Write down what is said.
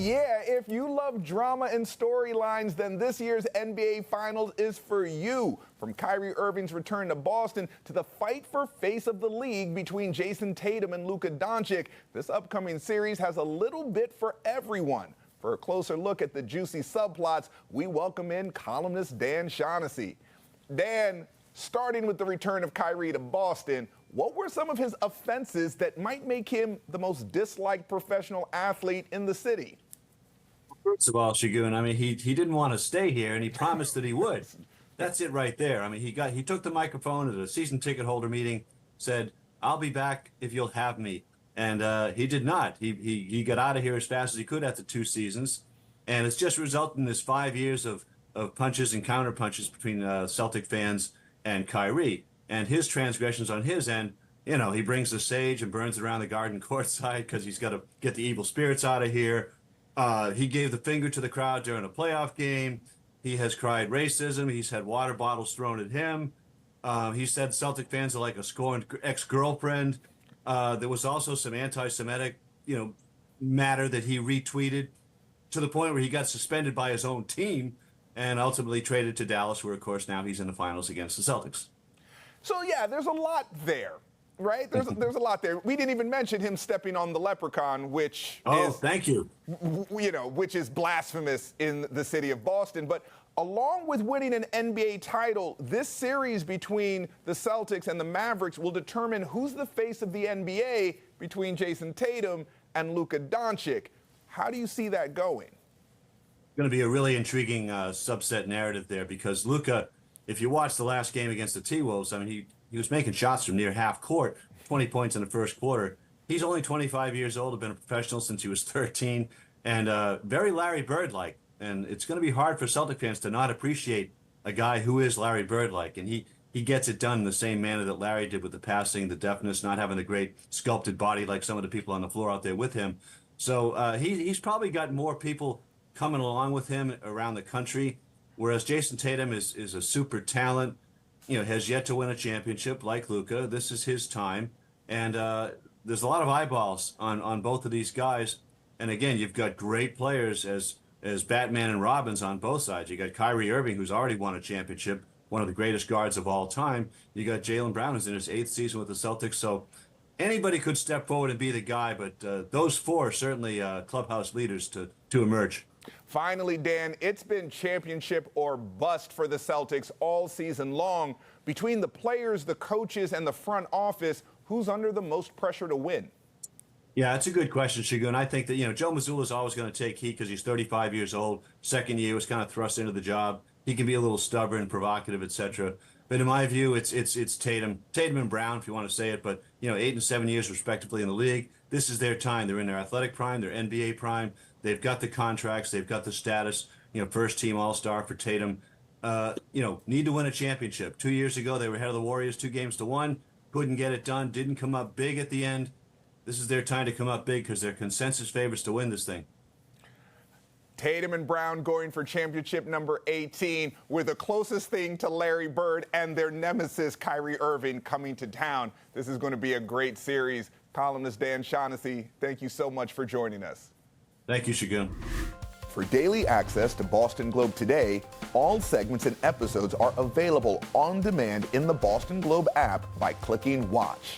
Yeah, if you love drama and storylines, then this year's NBA Finals is for you. From Kyrie Irving's return to Boston to the fight for face of the league between Jayson Tatum and Luka Doncic, this upcoming series has a little bit for everyone. For a closer look at the juicy subplots, we welcome in columnist Dan Shaughnessy. Dan, starting with the return of Kyrie to Boston, what were some of his offenses that might make him the most disliked professional athlete in the city? First of all, Shagun, I mean, he didn't want to stay here, and he promised that he would. That's it right there. I mean, he took the microphone at a season ticket holder meeting, said, "I'll be back if you'll have me," and he did not. He got out of here as fast as he could after 2 seasons, and it's just resulted in this 5 years of punches and counter punches between Celtic fans and Kyrie. And his transgressions on his end, you know, he brings the sage and burns it around the garden courtside because he's got to get the evil spirits out of here. He gave the finger to the crowd during a playoff game. He has cried racism. He's had water bottles thrown at him. He said Celtic fans are like a scorned ex-girlfriend. There was also some anti-Semitic, matter that he retweeted to the point where he got suspended by his own team and ultimately traded to Dallas, where, of course, now he's in the finals against the Celtics. So, yeah, there's a lot there, right? There's a lot there. We didn't even mention him stepping on the leprechaun, which thank you. Which is blasphemous in the city of Boston. But along with winning an NBA title, this series between the Celtics and the Mavericks will determine who's the face of the NBA between Jayson Tatum and Luka Doncic. How do you see that going? Going to be a really intriguing subset narrative there, because Luka, if you watch the last game against the T-Wolves, I mean, he was making shots from near half court, 20 points in the first quarter. He's only 25 years old, been a professional since he was 13, and very Larry Bird-like. And it's going to be hard for Celtic fans to not appreciate a guy who is Larry Bird-like. And he gets it done in the same manner that Larry did, with the passing, the deftness, not having the great sculpted body like some of the people on the floor out there with him. So he's probably got more people coming along with him around the country, whereas Jayson Tatum is a super talent, has yet to win a championship like Luka. This is his time, and there's a lot of eyeballs on both of these guys. And again, you've got great players as Batman and Robins on both sides. You got Kyrie Irving, who's already won a championship, one of the greatest guards of all time. You got Jaylen Brown, who's in his 8th season with the Celtics. So anybody could step forward and be the guy, but those 4 are certainly clubhouse leaders to emerge. Finally, Dan, it's been championship or bust for the Celtics all season long. Between the players, the coaches, and the front office, who's under the most pressure to win? Yeah, that's a good question, Shagun. I think that, Joe Mazzulla is always going to take heat because he's 35 years old. Second year, was kind of thrust into the job. He can be a little stubborn, provocative, etc. But in my view, it's Tatum and Brown, if you want to say it. But 8 and 7 years respectively in the league. This is their time. They're in their athletic prime, their NBA prime. They've got the contracts. They've got the status. First team All-Star for Tatum. Need to win a championship. 2 years ago, they were ahead of the Warriors 2-1. Couldn't get it done. Didn't come up big at the end. This is their time to come up big because they're consensus favorites to win this thing. Tatum and Brown going for championship number 18. We're the closest thing to Larry Bird and their nemesis, Kyrie Irving, coming to town. This is going to be a great series. Columnist Dan Shaughnessy, thank you so much for joining us. Thank you, Shagun. For daily access to Boston Globe Today, all segments and episodes are available on demand in the Boston Globe app by clicking Watch.